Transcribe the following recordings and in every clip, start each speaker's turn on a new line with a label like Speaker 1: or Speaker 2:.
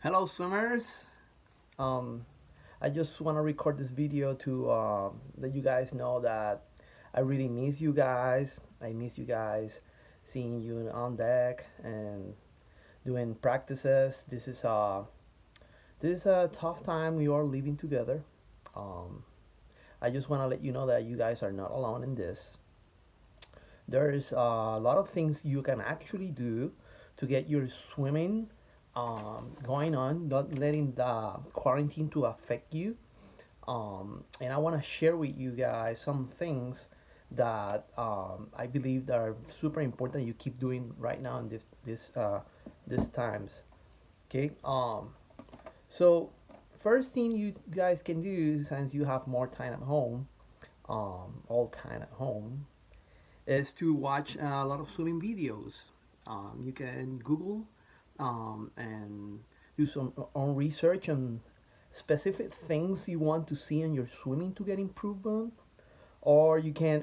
Speaker 1: Hello, swimmers. Um, I just want to record this video to let you guys know that I really miss you guys. I miss you guys seeing you on deck and doing practices. This is a tough time we are living together. Um, I just want to let you know that you guys are not alone in this. There's a lot of things you can actually do to get your swimming going on, not letting the quarantine to affect you. And I want to share with you guys some things that I believe that are super important you keep doing right now in this times. Okay. So first thing you guys can do since you have more time at home, all time at home, is to watch a lot of swimming videos. You can Google and do some own research on specific things you want to see in your swimming to get improvement, or you can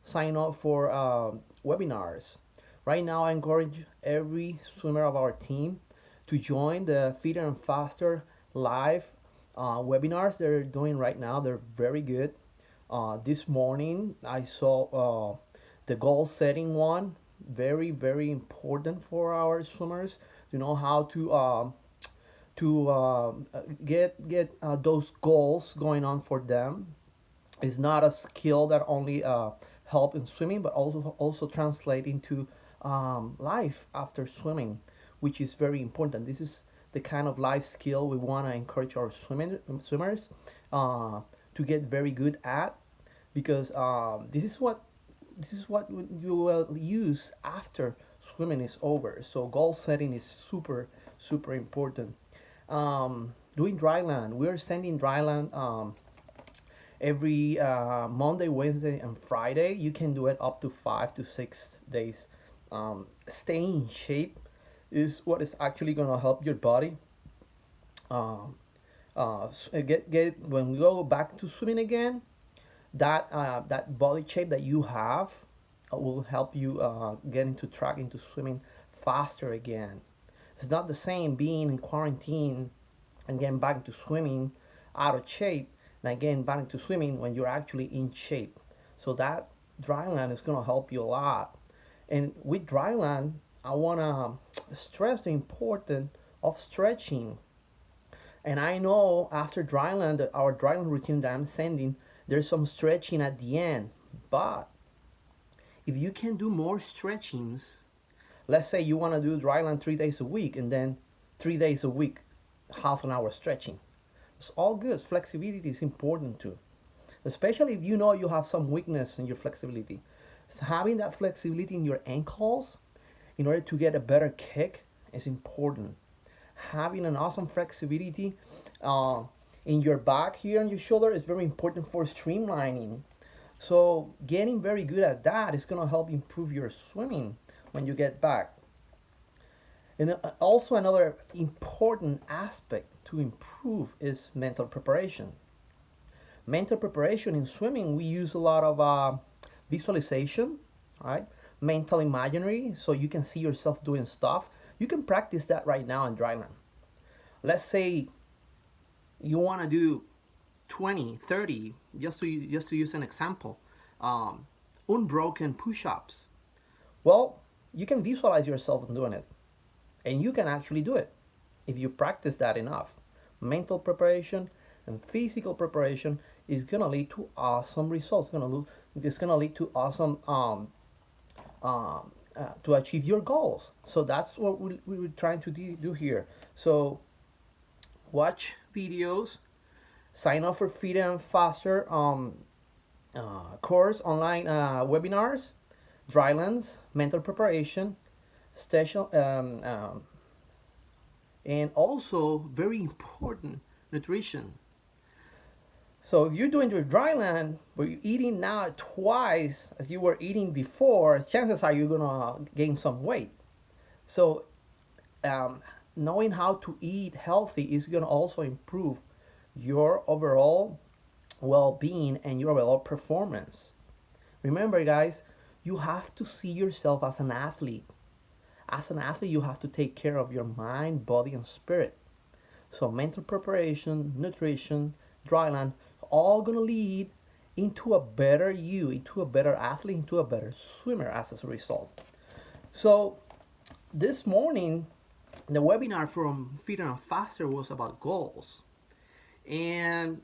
Speaker 1: sign up for webinars. Right now, I encourage every swimmer of our team to join the Fitter and Faster live webinars they're doing right now. They're very good. This morning, I saw the goal setting one. Very, very important for our swimmers to know how to get those goals going on for them. It's not a skill that only help in swimming, but also translate into life after swimming, which is very important. This is the kind of life skill we want to encourage our swimmers uh, to get very good at, because this is what you will use after swimming is over. So goal setting is super super important. Doing dryland, we're sending dryland every Monday, Wednesday, and Friday. You can do it up to 5 to 6 days. Staying in shape is what is actually going to help your body. Um, get when we go back to swimming again, that body shape that you have will help you get into track into swimming faster again. It's not the same being in quarantine and getting back into swimming out of shape than getting back into swimming when you're actually in shape. So that dryland is going to help you a lot. And with dryland, I want to stress the importance of stretching. And I know after dryland, that our dryland routine that I'm sending, there's some stretching at the end. But if you can do more stretchings, let's say you want to do dryland 3 days a week and then 3 days a week, half an hour stretching. It's all good. Flexibility is important too, especially if you know you have some weakness in your flexibility. So having that flexibility in your ankles in order to get a better kick is important. Having an awesome flexibility uh, in your back here and your shoulder is very important for streamlining. So getting very good at that is going to help improve your swimming when you get back. And also another important aspect to improve is mental preparation. Mental preparation in swimming, we use a lot of visualization, right? Mental imaginary, so you can see yourself doing stuff. You can practice that right now in dryland. Let's say you want to do 20, 30, just to use an example, um, unbroken push-ups. Well, you can visualize yourself doing it, and you can actually do it if you practice that enough. Mental preparation and physical preparation is gonna lead to awesome results. It's gonna lead to awesome to achieve your goals. So that's what we're trying to do here. So watch videos, sign up for Fitter and Faster course, online webinars, drylands, mental preparation, station, and also very important, nutrition. So if you're doing your dryland, but you're eating now twice as you were eating before, chances are you're gonna gain some weight. So um, knowing how to eat healthy is gonna also improve your overall well-being and your overall performance. Remember, guys, you have to see yourself as an athlete. As an athlete, you have to take care of your mind, body, and spirit. So mental preparation, nutrition, dryland, all gonna lead into a better you, into a better athlete, into a better swimmer as a result. So this morning, the webinar from Fitter and Faster was about goals, and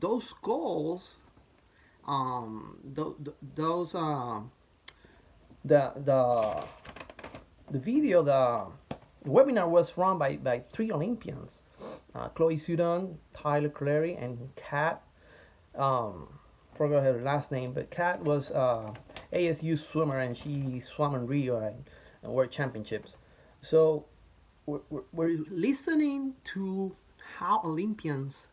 Speaker 1: those goals, those the the the video, the webinar was run by three Olympians, Chloe Sudon, Tyler Clary, and Kat. Forgot her last name, but Kat was ASU swimmer, and she swam in Rio and World Championships. So we're listening to how Olympians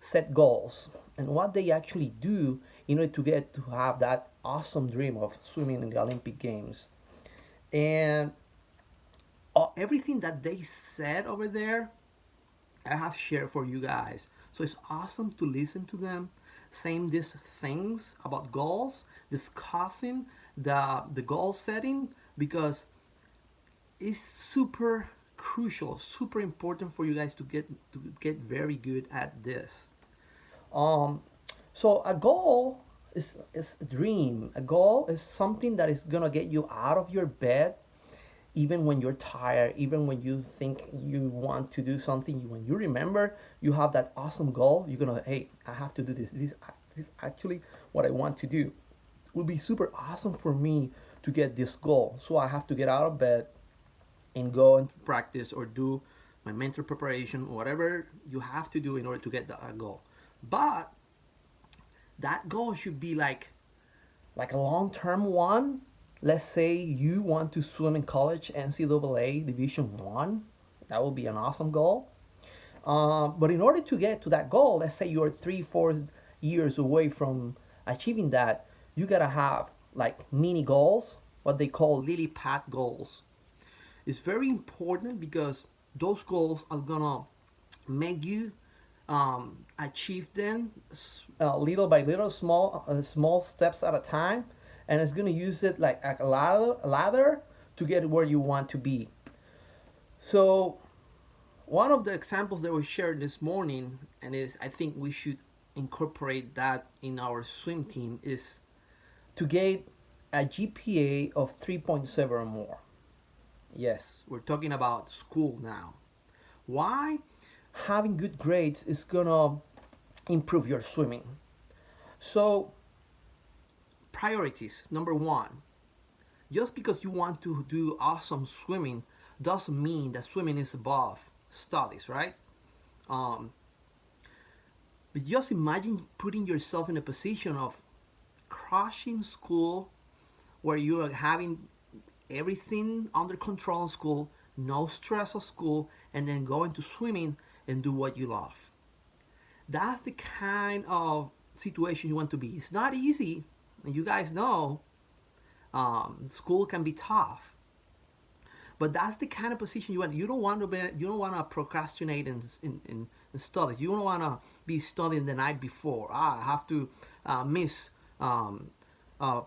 Speaker 1: set goals and what they actually do in order to get to have that awesome dream of swimming in the Olympic Games. And everything that they said over there, I have shared for you guys. So it's awesome to listen to them saying these things about goals, discussing the goal setting, because it's super crucial, super important for you guys to get very good at this. Um, so a goal is a dream. A goal is something that is gonna get you out of your bed even when you're tired, even when you think you want to do something, when you remember you have that awesome goal, you're gonna, hey, I have to do this. This is actually what I want to do. It would be super awesome for me to get this goal. So I have to get out of bed and go and practice or do my mental preparation, whatever you have to do in order to get that goal. But that goal should be like a long-term one. Let's say you want to swim in college NCAA Division One. That would be an awesome goal. But in order to get to that goal, let's say you're 3, 4 years away from achieving that, you gotta have like mini goals, what they call lily pad goals. It's very important because those goals are gonna make you achieve them little by little, small steps at a time, and it's gonna use it like a ladder to get where you want to be. So one of the examples that was shared this morning, and is I think we should incorporate that in our swim team, is to get a GPA of 3.7 or more. Yes, we're talking about school now. Why? Having good grades is gonna improve your swimming. So, priorities. Number one, just because you want to do awesome swimming doesn't mean that swimming is above studies, right? Um, but just imagine putting yourself in a position of crushing school, where you are having everything under control in school, no stress of school, and then go into swimming and do what you love. That's the kind of situation you want to be. It's not easy, and you guys know school can be tough. But that's the kind of position you want. You don't want to be. You don't want to procrastinate in studies. You don't want to be studying the night before. I have to miss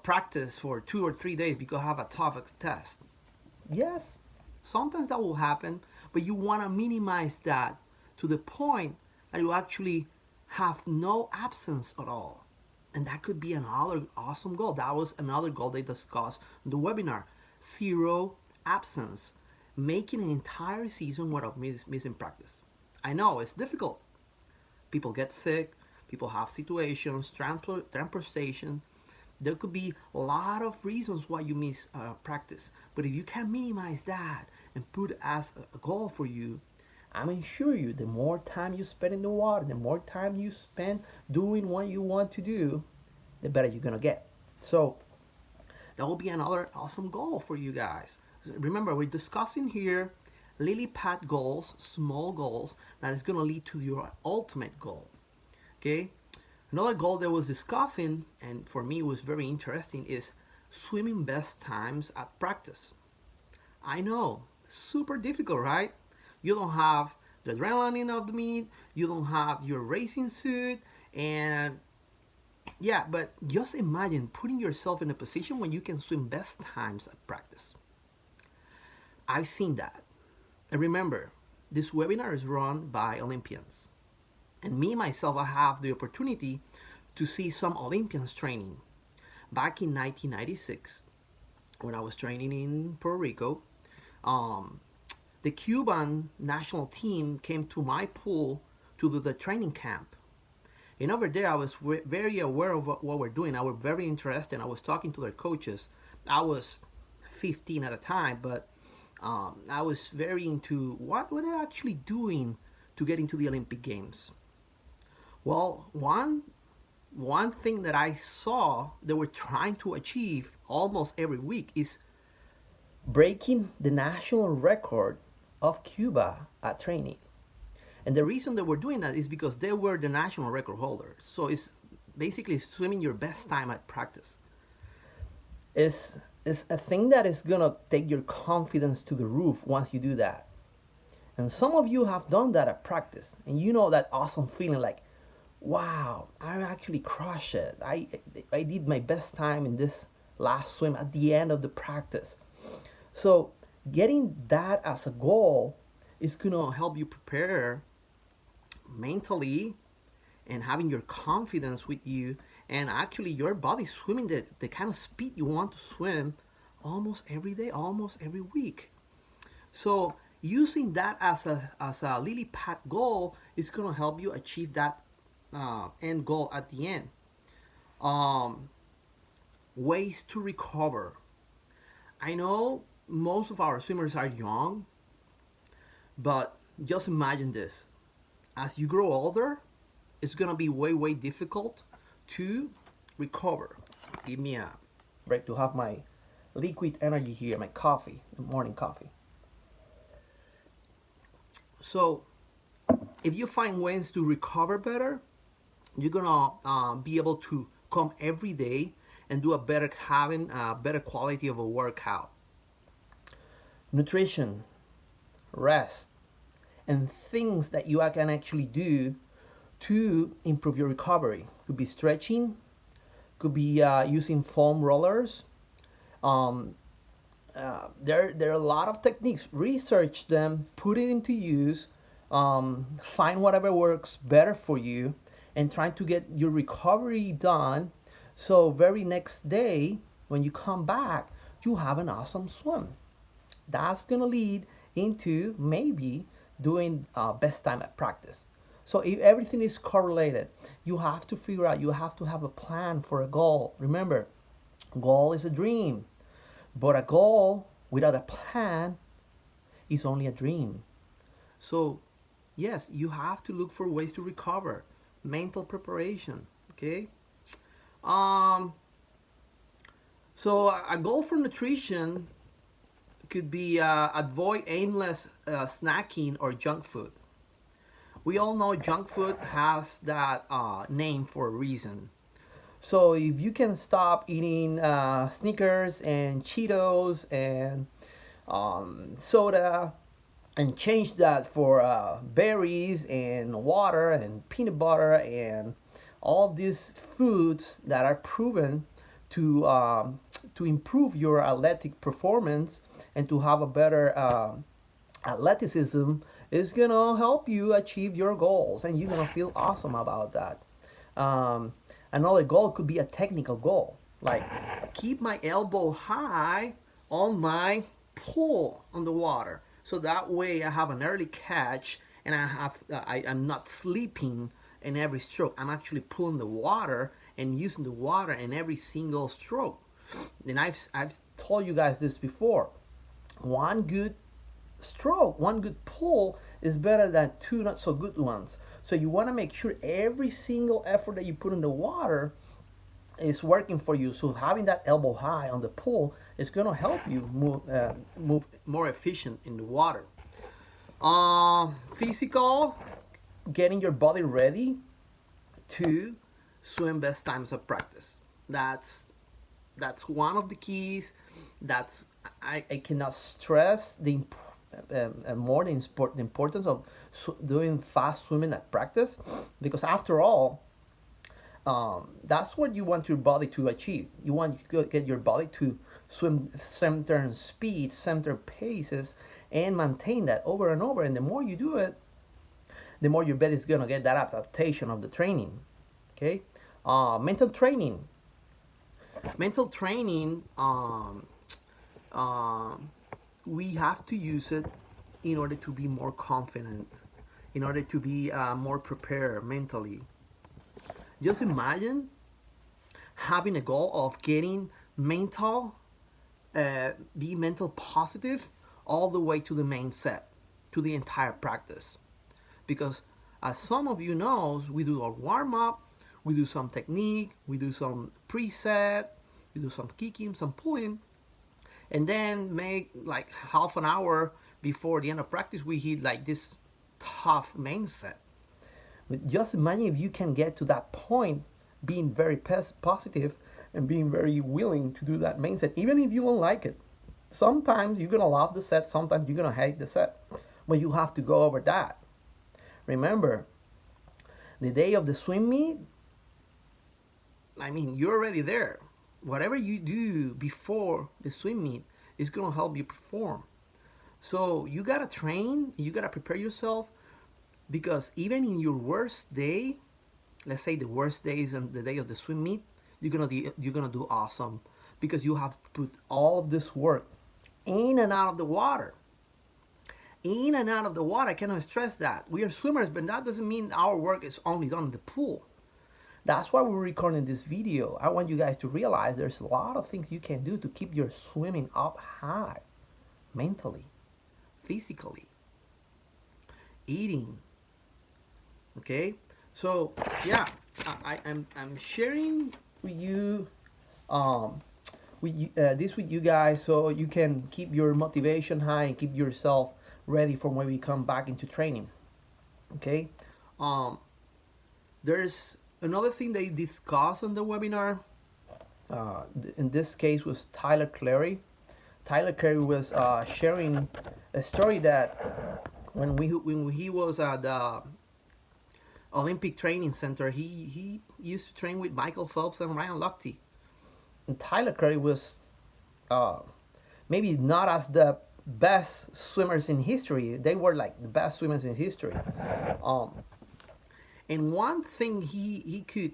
Speaker 1: practice for 2 or 3 days because I have a tough test. Yes, sometimes that will happen, but you want to minimize that to the point that you actually have no absence at all. And that could be another awesome goal. That was another goal they discussed in the webinar. Zero absence. Making an entire season without missing practice. I know it's difficult. People get sick. People have situations, transportation. There could be a lot of reasons why you miss practice. But if you can minimize that and put it as a goal for you, I'm assure you, the more time you spend in the water, the more time you spend doing what you want to do, the better you're gonna get. So that will be another awesome goal for you guys. Remember, we're discussing here lily pad goals, small goals that is gonna lead to your ultimate goal. Okay. Another goal that was discussing, and for me was very interesting, is swimming best times at practice. I know, super difficult, right? You don't have the adrenaline of the meet, you don't have your racing suit, and yeah, but just imagine putting yourself in a position when you can swim best times at practice. I've seen that. And remember, this webinar is run by Olympians. And me, myself, I have the opportunity to see some Olympians training. Back in 1996, when I was training in Puerto Rico, um, the Cuban national team came to my pool to do the training camp. And over there, I was very aware of what we're doing. I was very interested. I was talking to their coaches. I was 15 at a time, but I was very into what were they actually doing to get into the Olympic Games. Well, one thing that I saw they were trying to achieve almost every week is breaking the national record of Cuba at training. And the reason they were doing that is because they were the national record holders. So it's basically swimming your best time at practice. It's a thing that is gonna take your confidence to the roof once you do that. And some of you have done that at practice, and you know that awesome feeling like, wow, I actually crushed it. I did my best time in this last swim at the end of the practice. So getting that as a goal is gonna help you prepare mentally and having your confidence with you and actually your body swimming the kind of speed you want to swim almost every day, almost every week. So using that as a lily pad goal is going to help you achieve that end goal at the end. um, Ways to recover. I know most of our swimmers are young, but just imagine this: as you grow older, it's gonna be way difficult to recover. Give me a break to have my liquid energy here, my coffee, morning coffee. So if you find ways to recover better, you're gonna be able to come every day and do a better having a better quality of a workout. Nutrition, rest, and things that you can actually do to improve your recovery. Could be stretching, could be using foam rollers. Um, there are a lot of techniques. Research them, put it into use, find whatever works better for you, and try to get your recovery done. So very next day when you come back, you have an awesome swim. That's gonna lead into maybe doing best time at practice. So if everything is correlated, you have to figure out, you have to have a plan for a goal. Remember, goal is a dream, but a goal without a plan is only a dream. So yes, you have to look for ways to recover. Mental preparation, okay? Um, so a goal for nutrition could be avoid aimless snacking or junk food. We all know junk food has that name for a reason. So if you can stop eating Snickers and Cheetos and soda and change that for berries and water and peanut butter and all of these foods that are proven to improve your athletic performance and to have a better athleticism, is gonna help you achieve your goals, and you're gonna feel awesome about that. Another goal could be a technical goal, like keep my elbow high on my pull on the water, so that way I have an early catch and I'm not sleeping in every stroke. I'm actually pulling the water and using the water in every single stroke. And I've told you guys this before. One good stroke, one good pull is better than two not so good ones. So you want to make sure every single effort that you put in the water is working for you. So having that elbow high on the pull is going to help you move more efficient in the water. Physical, getting your body ready to swim best times of practice. That's one of the keys. That's I cannot stress more the importance of doing fast swimming at practice, because after all, that's what you want your body to achieve. You want to get your body swim certain speeds, certain paces, and maintain that over and over. And the more you do it, the more your body is gonna get that adaptation of the training. Okay, mental training. Mental training. Um, we have to use it in order to be more confident, in order to be more prepared mentally. Just imagine having a goal of getting mental, be mental positive all the way to the main set, to the entire practice. Because as some of you knows, we do a warm up, we do some technique, we do some preset, we do some kicking, some pulling, and then make like half an hour before the end of practice, we hit like this tough main set. But just imagine if you can get to that point, being very positive and being very willing to do that main set, even if you don't like it. Sometimes you're gonna love the set, sometimes you're gonna hate the set, but you have to go over that. Remember, the day of the swim meet, I mean, you're already there. Whatever you do before the swim meet is gonna help you perform. So you gotta train, you gotta prepare yourself, because even in your worst day, let's say the worst day is on the day of the swim meet, you're gonna do awesome, because you have put all of this work in and out of the water. In and out of the water. I cannot stress that. We are swimmers, but that doesn't mean our work is only done in the pool. That's why we're recording this video. I want you guys to realize there's a lot of things you can do to keep your swimming up high, mentally, physically, eating. Okay, so yeah, I'm sharing with you this with you guys, so you can keep your motivation high and keep yourself ready for when we come back into training. Okay, um, there's another thing they discussed on the webinar. In this case was Tyler Clary. Tyler Clary was sharing a story that when he was at the Olympic Training Center, he used to train with Michael Phelps and Ryan Lochte. And Tyler Clary was uh, maybe not as the best swimmers in history. They were like the best swimmers in history. Um, and one thing he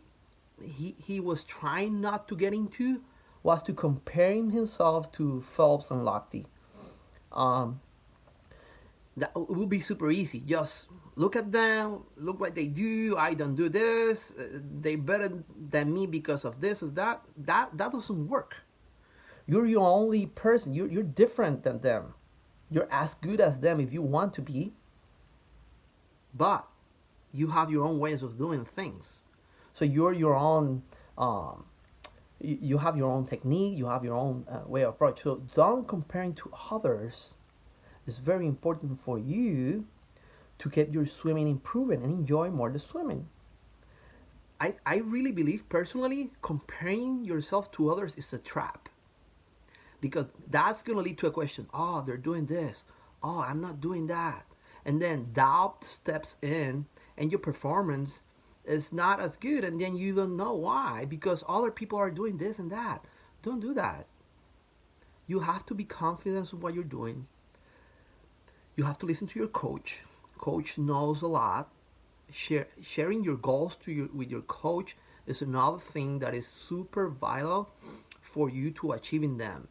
Speaker 1: was trying not to get into was to comparing himself to Phelps and Lochte. Um, that would be super easy. Just look at them, look what they do. I don't do this. They better than me because of this or that. That doesn't work. You're your only person. You're different than them. You're as good as them if you want to be, but you have your own ways of doing things. So you're your own. You have your own technique. You have your own way of approach. So don't comparing to others. It's very important for you to get your swimming improving and enjoy more the swimming. I really believe personally comparing yourself to others is a trap, because that's going to lead to a question. Oh, they're doing this. Oh, I'm not doing that. And then doubt steps in and your performance is not as good, and then you don't know why, because other people are doing this and that. Don't do that. You have to be confident in what you're doing. You have to listen to your coach. Coach knows a lot. Sharing your goals with your coach is another thing that is super vital for you to achieving them.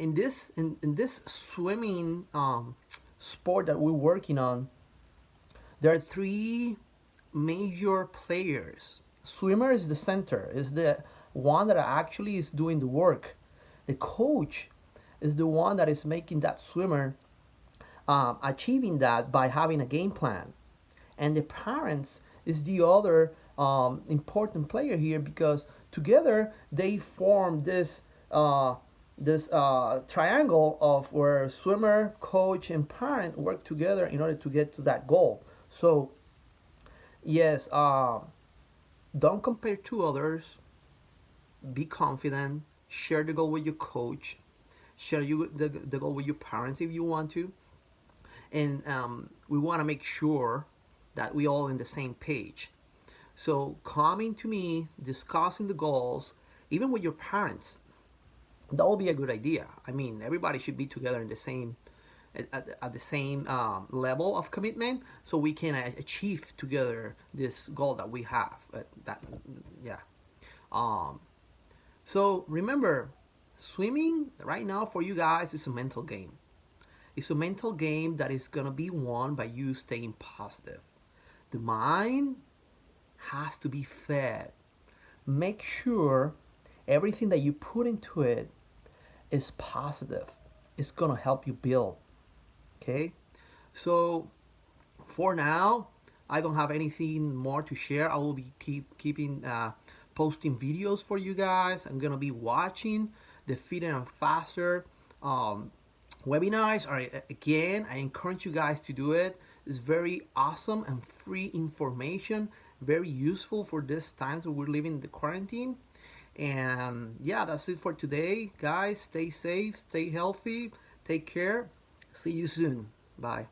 Speaker 1: In this swimming sport that we're working on, there are three major players. Swimmer is the center, is the one that actually is doing the work. The coach is the one that is making that swimmer achieving that by having a game plan. And the parents is the other important player here, because together they form this triangle of where swimmer, coach, and parent work together in order to get to that goal. So yes, don't compare to others. Be confident. Share the goal with your coach. Share the goal with your parents if you want to. And we want to make sure that we all in the same page. So coming to me, discussing the goals, even with your parents, that will be a good idea. I mean, everybody should be together in the same at the same level of commitment, so we can achieve together this goal that we have. That yeah. Um, so remember, swimming right now for you guys is a mental game. It's a mental game that is gonna be won by you staying positive. The mind has to be fed. Make sure everything that you put into it is positive. It's gonna help you build. Okay? So for now, I don't have anything more to share. I will be keeping posting videos for you guys. I'm gonna be watching the Fitter and Faster um, webinars. All right, again, I encourage you guys to do it. It's very awesome and free information, very useful for this times that we're living in the quarantine. And yeah, that's it for today, guys. Stay safe, stay healthy, take care. See you soon. Bye.